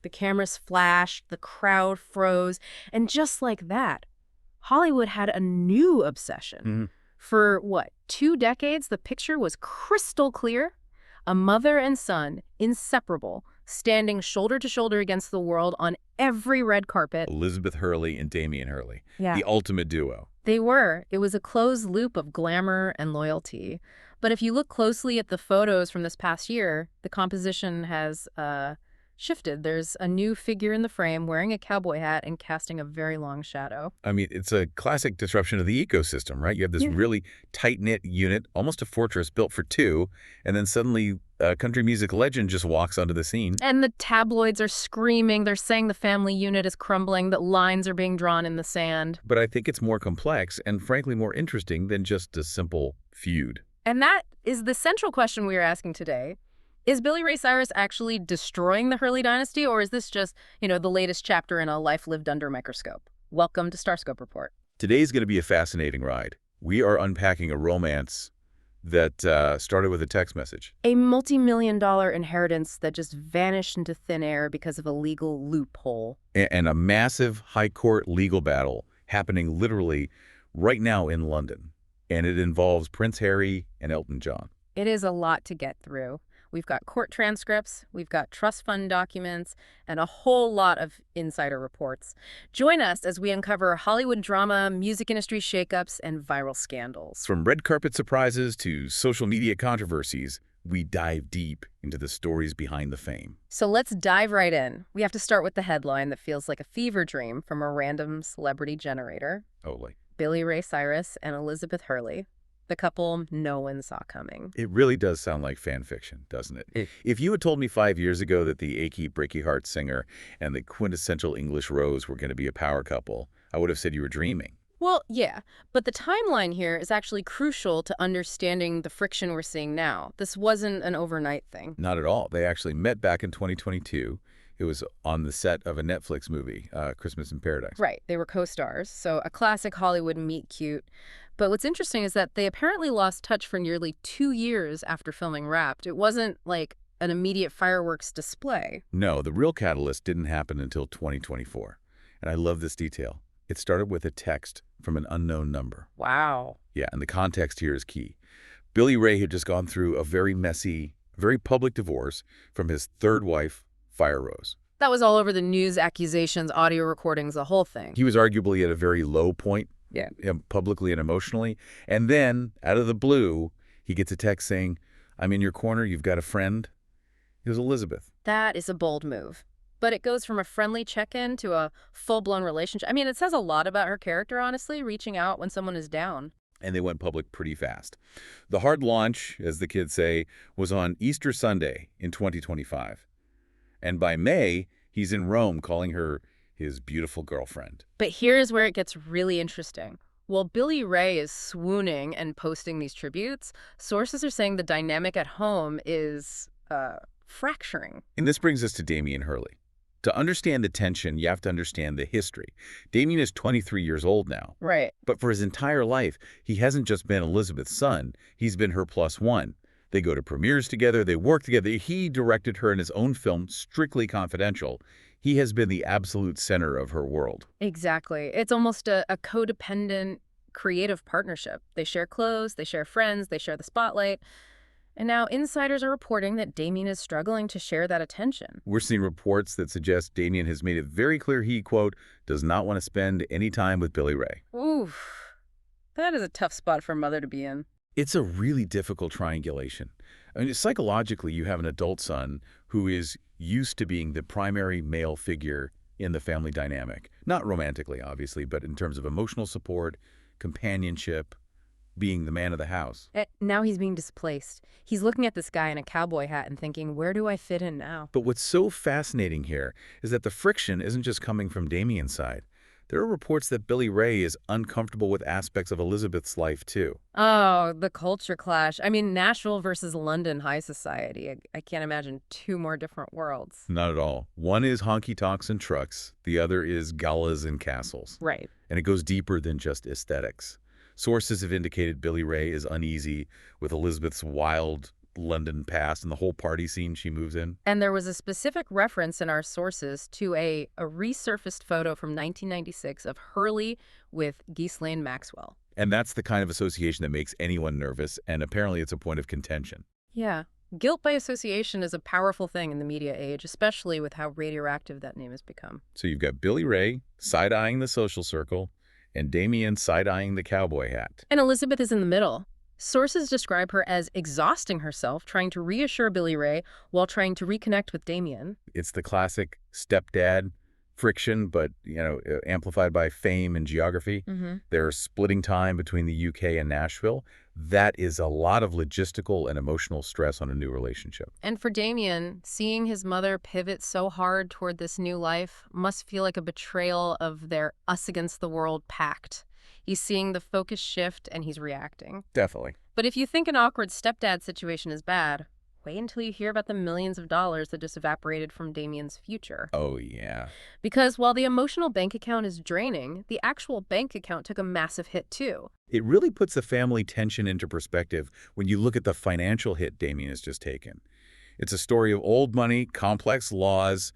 The cameras flashed, the crowd froze, and just like that, Hollywood had a new obsession. For, what, 2 decades, the picture was crystal clear. A mother and son, inseparable, standing shoulder to shoulder against the world on every red carpet. Elizabeth Hurley and Damian Hurley. Yeah. The ultimate duo. They were. It was a closed loop of glamour and loyalty. But if you look closely at the photos from this past year, the composition has shifted. There's a new figure in the frame wearing a cowboy hat and casting a very long shadow. I mean, it's a classic disruption of the ecosystem, right? You have this really tight-knit unit, almost a fortress built for two, and then suddenly a country music legend just walks onto the scene. And the tabloids are screaming. They're saying the family unit is crumbling, that lines are being drawn in the sand. But I think it's more complex and frankly more interesting than just a simple feud. And that is the central question we are asking today. Is Billy Ray Cyrus actually destroying the Hurley dynasty, or is this just, the latest chapter in a life lived under a microscope? Welcome to StarScope Report. Today's going to be a fascinating ride. We are unpacking a romance that started with a text message. A multi-million-dollar inheritance that just vanished into thin air because of a legal loophole. And a massive high court legal battle happening literally right now in London. And it involves Prince Harry and Elton John. It is a lot to get through. We've got court transcripts, we've got trust fund documents, and a whole lot of insider reports. Join us as we uncover Hollywood drama, music industry shakeups, and viral scandals. From red carpet surprises to social media controversies, we dive deep into the stories behind the fame. So let's dive right in. We have to start with the headline that feels like a fever dream from a random celebrity generator. Totally. Billy Ray Cyrus and Elizabeth Hurley. The couple no one saw coming. It really does sound like fan fiction, doesn't it? If you had told me 5 years ago that the achy, breaky heart singer and the quintessential English rose were going to be a power couple, I would have said you were dreaming. Well, yeah, but the timeline here is actually crucial to understanding the friction we're seeing now. This wasn't an overnight thing. Not at all. They actually met back in 2022. It was on the set of a Netflix movie, Christmas in Paradise. Right. They were co-stars, so a classic Hollywood meet-cute. But what's interesting is that they apparently lost touch for nearly 2 years after filming Wrapped. It wasn't like an immediate fireworks display. No, the real catalyst didn't happen until 2024. And I love this detail. It started with a text from an unknown number. Wow. Yeah, and the context here is key. Billy Ray had just gone through a very messy, very public divorce from his third wife, Fire Rose. That was all over the news, accusations, audio recordings, the whole thing. He was arguably at a very low point, publicly and emotionally. And then, out of the blue, he gets a text saying, "I'm in your corner, you've got a friend." It was Elizabeth. That is a bold move. But it goes from a friendly check-in to a full-blown relationship. I mean, it says a lot about her character, honestly, reaching out when someone is down. And they went public pretty fast. The hard launch, as the kids say, was on Easter Sunday in 2025. And by May, he's in Rome calling her his beautiful girlfriend. But here's where it gets really interesting. While Billy Ray is swooning and posting these tributes, sources are saying the dynamic at home is fracturing. And this brings us to Damian Hurley. To understand the tension, you have to understand the history. Damian is 23 years old now. Right. But for his entire life, he hasn't just been Elizabeth's son. He's been her +1. They go to premieres together. They work together. He directed her in his own film, Strictly Confidential. He has been the absolute center of her world. Exactly. It's almost a codependent creative partnership. They share clothes, they share friends, they share the spotlight. And now insiders are reporting that Damian is struggling to share that attention. We're seeing reports that suggest Damian has made it very clear he, quote, does not want to spend any time with Billy Ray. Oof. That is a tough spot for a mother to be in. It's a really difficult triangulation. I mean, psychologically, you have an adult son who is used to being the primary male figure in the family dynamic. Not romantically, obviously, but in terms of emotional support, companionship, being the man of the house. Now he's being displaced. He's looking at this guy in a cowboy hat and thinking, where do I fit in now? But what's so fascinating here is that the friction isn't just coming from Damian's side. There are reports that Billy Ray is uncomfortable with aspects of Elizabeth's life, too. Oh, the culture clash. I mean, Nashville versus London high society. I can't imagine two more different worlds. Not at all. One is honky-tonks and trucks. The other is galas and castles. Right. And it goes deeper than just aesthetics. Sources have indicated Billy Ray is uneasy with Elizabeth's wild London past and the whole party scene she moves in. And there was a specific reference in our sources to a resurfaced photo from 1996 of Hurley with Ghislaine Maxwell. And that's the kind of association that makes anyone nervous, and apparently it's a point of contention. Yeah. Guilt by association is a powerful thing in the media age, especially with how radioactive that name has become. So you've got Billy Ray side-eyeing the social circle, and Damian side-eyeing the cowboy hat. And Elizabeth is in the middle. Sources describe her as exhausting herself, trying to reassure Billy Ray while trying to reconnect with Damian. It's the classic stepdad friction, but, amplified by fame and geography. They're splitting time between the UK and Nashville. That is a lot of logistical and emotional stress on a new relationship. And for Damian, seeing his mother pivot so hard toward this new life must feel like a betrayal of their us-against-the-world pact. He's seeing the focus shift and he's reacting. Definitely. But if you think an awkward stepdad situation is bad, wait until you hear about the millions of dollars that just evaporated from Damian's future. Oh, yeah. Because while the emotional bank account is draining, the actual bank account took a massive hit too. It really puts the family tension into perspective when you look at the financial hit Damian has just taken. It's a story of old money, complex laws,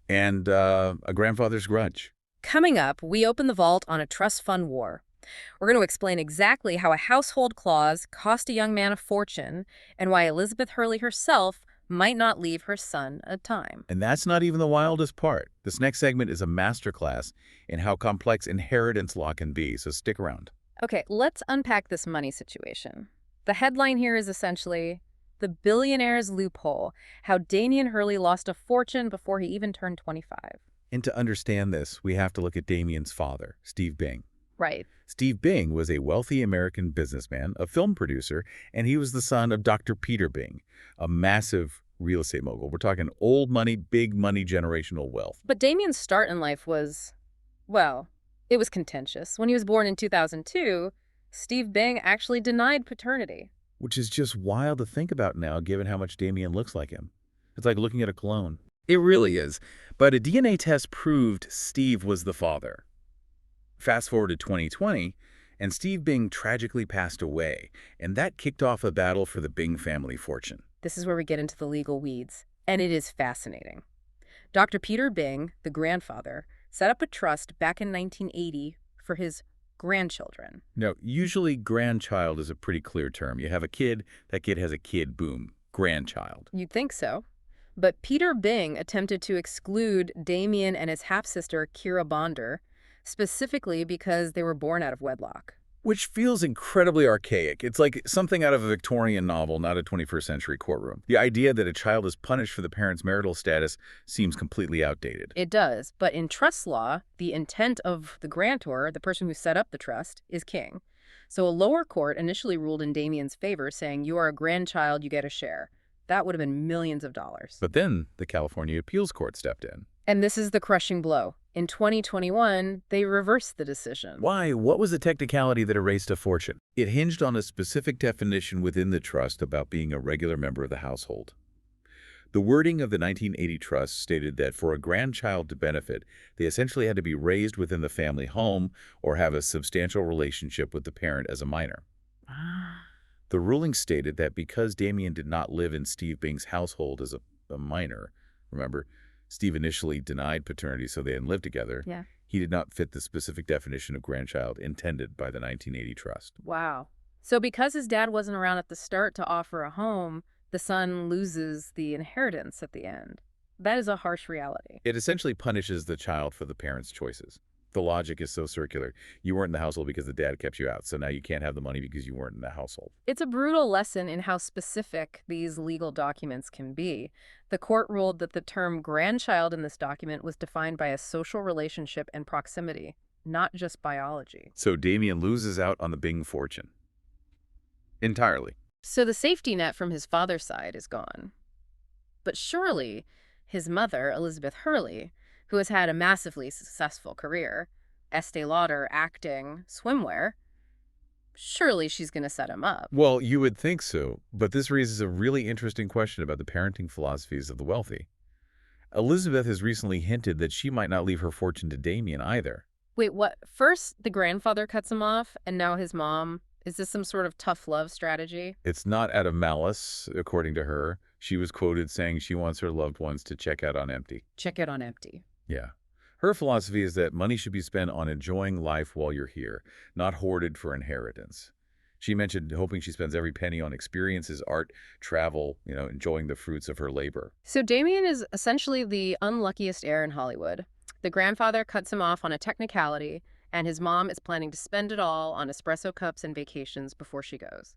and a grandfather's grudge. Coming up, we open the vault on a trust fund war. We're going to explain exactly how a household clause cost a young man a fortune and why Elizabeth Hurley herself might not leave her son a dime. And that's not even the wildest part. This next segment is a masterclass in how complex inheritance law can be, so stick around. Okay, let's unpack this money situation. The headline here is essentially the billionaire's loophole, how Damian Hurley lost a fortune before he even turned 25. And to understand this, we have to look at Damian's father, Steve Bing. Right. Steve Bing was a wealthy American businessman, a film producer, and he was the son of Dr. Peter Bing, a massive real estate mogul. We're talking old money, big money, generational wealth. But Damian's start in life was, well, it was contentious. When he was born in 2002, Steve Bing actually denied paternity. Which is just wild to think about now, given how much Damian looks like him. It's like looking at a clone. It really is. But a DNA test proved Steve was the father. Fast forward to 2020, and Steve Bing tragically passed away, and that kicked off a battle for the Bing family fortune. This is where we get into the legal weeds, and it is fascinating. Dr. Peter Bing, the grandfather, set up a trust back in 1980 for his grandchildren. Now, usually grandchild is a pretty clear term. You have a kid, that kid has a kid, boom, grandchild. You'd think so. But Peter Bing attempted to exclude Damian and his half-sister, Kira Bonder, specifically because they were born out of wedlock. Which feels incredibly archaic. It's like something out of a Victorian novel, not a 21st century courtroom. The idea that a child is punished for the parent's marital status seems completely outdated. It does, but in trust law, the intent of the grantor, the person who set up the trust, is king. So a lower court initially ruled in Damian's favor, saying you are a grandchild, you get a share. That would have been millions of dollars. But then the California Appeals Court stepped in. And this is the crushing blow. In 2021, they reversed the decision. Why? What was the technicality that erased a fortune? It hinged on a specific definition within the trust about being a regular member of the household. The wording of the 1980 trust stated that for a grandchild to benefit, they essentially had to be raised within the family home or have a substantial relationship with the parent as a minor. The ruling stated that because Damian did not live in Steve Bing's household as a minor, remember, Steve initially denied paternity so they didn't live together. Yeah. He did not fit the specific definition of grandchild intended by the 1980 trust. Wow. So because his dad wasn't around at the start to offer a home, the son loses the inheritance at the end. That is a harsh reality. It essentially punishes the child for the parent's choices. The logic is so circular. You weren't in the household because the dad kept you out, so now you can't have the money because you weren't in the household. It's a brutal lesson in how specific these legal documents can be. The court ruled that the term grandchild in this document was defined by a social relationship and proximity, not just biology. So Damian loses out on the Bing fortune. Entirely. So the safety net from his father's side is gone. But surely his mother, Elizabeth Hurley, who has had a massively successful career, Estee Lauder, acting, swimwear, surely she's going to set him up. Well, you would think so, but this raises a really interesting question about the parenting philosophies of the wealthy. Elizabeth has recently hinted that she might not leave her fortune to Damian either. Wait, what? First, the grandfather cuts him off, and now his mom Is this some sort of tough love strategy? It's not out of malice, according to her. She was quoted saying she wants her loved ones to check out on empty. Check it on empty. Yeah. Her philosophy is that money should be spent on enjoying life while you're here, not hoarded for inheritance. She mentioned hoping she spends every penny on experiences, art, travel, enjoying the fruits of her labor. So Damian is essentially the unluckiest heir in Hollywood. The grandfather cuts him off on a technicality, and his mom is planning to spend it all on espresso cups and vacations before she goes.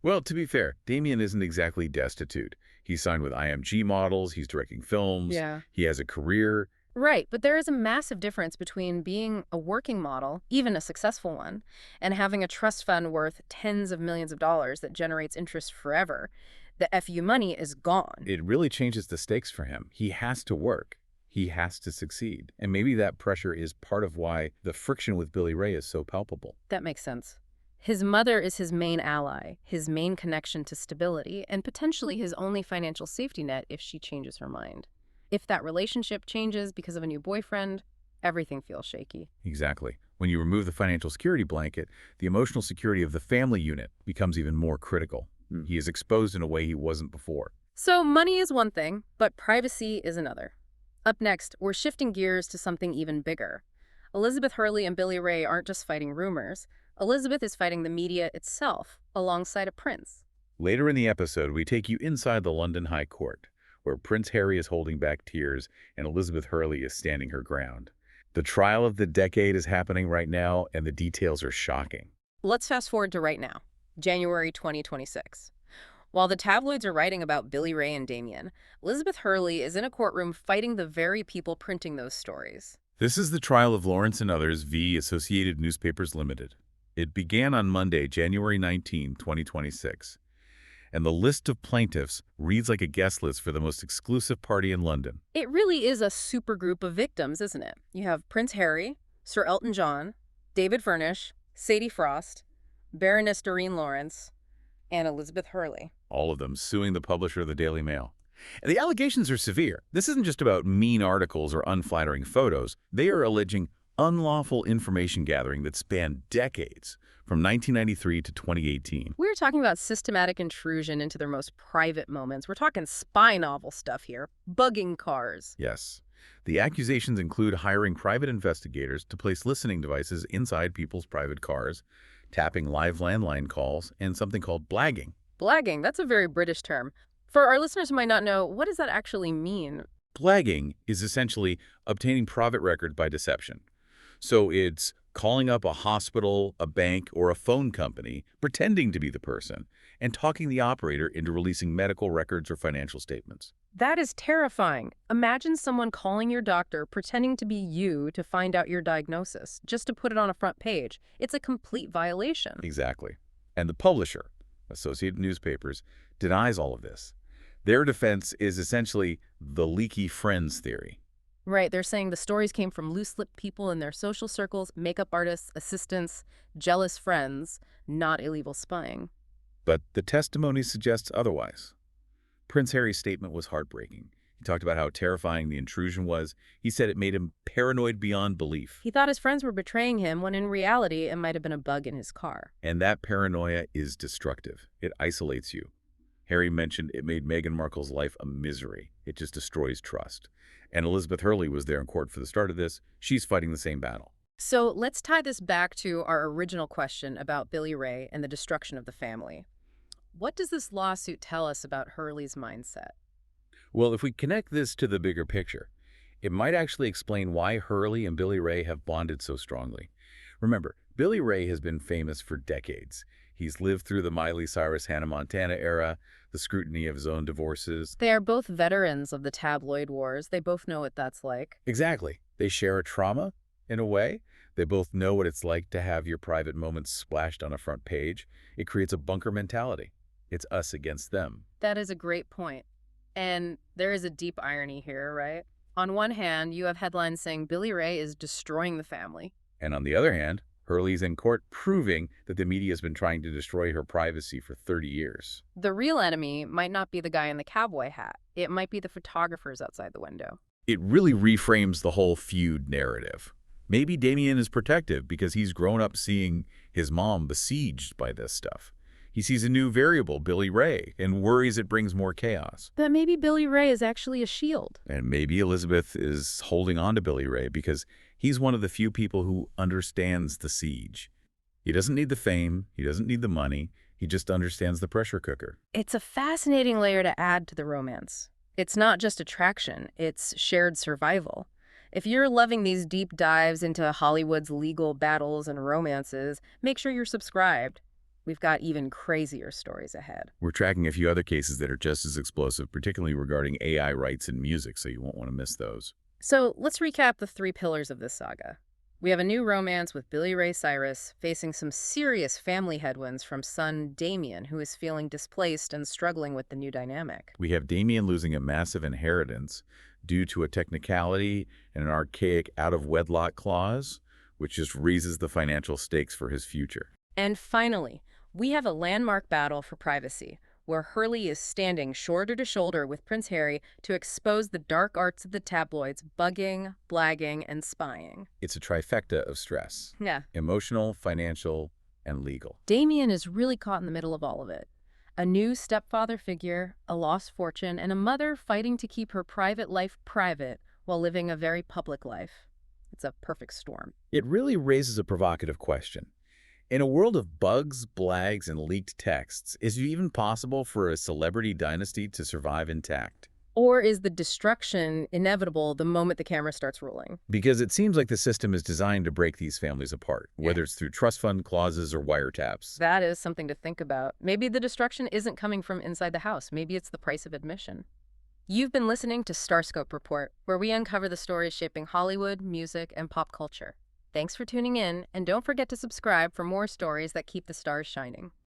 Well, to be fair, Damian isn't exactly destitute. He's signed with IMG models, he's directing films, Yeah. he has a career. Right, but there is a massive difference between being a working model, even a successful one, and having a trust fund worth tens of millions of dollars that generates interest forever. The FU money is gone. It really changes the stakes for him. He has to work. He has to succeed. And maybe that pressure is part of why the friction with Billy Ray is so palpable. That makes sense. His mother is his main ally, his main connection to stability, and potentially his only financial safety net if she changes her mind. If that relationship changes because of a new boyfriend, everything feels shaky. Exactly. When you remove the financial security blanket, the emotional security of the family unit becomes even more critical. He is exposed in a way he wasn't before. So money is one thing, but privacy is another. Up next, we're shifting gears to something even bigger. Elizabeth Hurley and Billy Ray aren't just fighting rumors. Elizabeth is fighting the media itself, alongside a prince. Later in the episode, we take you inside the London High Court, where Prince Harry is holding back tears and Elizabeth Hurley is standing her ground. The trial of the decade is happening right now, and the details are shocking. Let's fast forward to right now, January 2026. While the tabloids are writing about Billy Ray and Damian, Elizabeth Hurley is in a courtroom fighting the very people printing those stories. This is the trial of Lawrence and Others v. Associated Newspapers Limited. It began on Monday, January 19, 2026. And the list of plaintiffs reads like a guest list for the most exclusive party in London. It really is a supergroup of victims, isn't it? You have Prince Harry, Sir Elton John, David Furnish, Sadie Frost, Baroness Doreen Lawrence, and Elizabeth Hurley. All of them suing the publisher of the Daily Mail. And the allegations are severe. This isn't just about mean articles or unflattering photos. They are alleging unlawful information gathering that spanned decades, from 1993 to 2018. We're talking about systematic intrusion into their most private moments. We're talking spy novel stuff here, bugging cars. Yes. The accusations include hiring private investigators to place listening devices inside people's private cars, tapping live landline calls, and something called blagging. Blagging, that's a very British term. For our listeners who might not know, what does that actually mean? Blagging is essentially obtaining private records by deception. So it's calling up a hospital, a bank, or a phone company, pretending to be the person, and talking the operator into releasing medical records or financial statements. That is terrifying. Imagine someone calling your doctor, pretending to be you to find out your diagnosis, just to put it on a front page. It's a complete violation. Exactly. And the publisher, Associated Newspapers, denies all of this. Their defense is essentially the leaky friends theory. Right, they're saying the stories came from loose-lipped people in their social circles, makeup artists, assistants, jealous friends, not illegal spying. But the testimony suggests otherwise. Prince Harry's statement was heartbreaking. He talked about how terrifying the intrusion was. He said it made him paranoid beyond belief. He thought his friends were betraying him when in reality it might have been a bug in his car. And that paranoia is destructive. It isolates you. Harry mentioned it made Meghan Markle's life a misery. It just destroys trust. And Elizabeth Hurley was there in court for the start of this. She's fighting the same battle. So let's tie this back to our original question about Billy Ray and the destruction of the family. What does this lawsuit tell us about Hurley's mindset? Well, if we connect this to the bigger picture, it might actually explain why Hurley and Billy Ray have bonded so strongly. Remember, Billy Ray has been famous for decades. He's lived through the Miley, Cyrus, Hannah Montana era, the scrutiny of his own divorces. They are both veterans of the tabloid wars. They both know what that's like. Exactly. They share a trauma, in a way. They both know what it's like to have your private moments splashed on a front page. It creates a bunker mentality. It's us against them. That is a great point. And there is a deep irony here, right? On one hand, you have headlines saying Billy Ray is destroying the family. And on the other hand, Hurley's in court proving that the media has been trying to destroy her privacy for 30 years. The real enemy might not be the guy in the cowboy hat. It might be the photographers outside the window. It really reframes the whole feud narrative. Maybe Damian is protective because he's grown up seeing his mom besieged by this stuff. He sees a new variable, Billy Ray, and worries it brings more chaos. But maybe Billy Ray is actually a shield. And maybe Elizabeth is holding on to Billy Ray because he's one of the few people who understands the siege. He doesn't need the fame, he doesn't need the money, he just understands the pressure cooker. It's a fascinating layer to add to the romance. It's not just attraction, it's shared survival. If you're loving these deep dives into Hollywood's legal battles and romances, make sure you're subscribed. We've got even crazier stories ahead. We're tracking a few other cases that are just as explosive, particularly regarding AI rights in music, so you won't want to miss those. So let's recap the 3 pillars of this saga. We have a new romance with Billy Ray Cyrus facing some serious family headwinds from son Damian, who is feeling displaced and struggling with the new dynamic. We have Damian losing a massive inheritance due to a technicality and an archaic out-of-wedlock clause, which just raises the financial stakes for his future. And finally, we have a landmark battle for privacy, where Hurley is standing shoulder to shoulder with Prince Harry to expose the dark arts of the tabloids, bugging, blagging, and spying. It's a trifecta of stress. Yeah. Emotional, financial, and legal. Damian is really caught in the middle of all of it. A new stepfather figure, a lost fortune, and a mother fighting to keep her private life private while living a very public life. It's a perfect storm. It really raises a provocative question. In a world of bugs, blags, and leaked texts, is it even possible for a celebrity dynasty to survive intact? Or is the destruction inevitable the moment the camera starts rolling? Because it seems like the system is designed to break these families apart, whether it's through trust fund clauses or wiretaps. That is something to think about. Maybe the destruction isn't coming from inside the house. Maybe it's the price of admission. You've been listening to StarScope Report, where we uncover the stories shaping Hollywood, music, and pop culture. Thanks for tuning in, and don't forget to subscribe for more stories that keep the stars shining.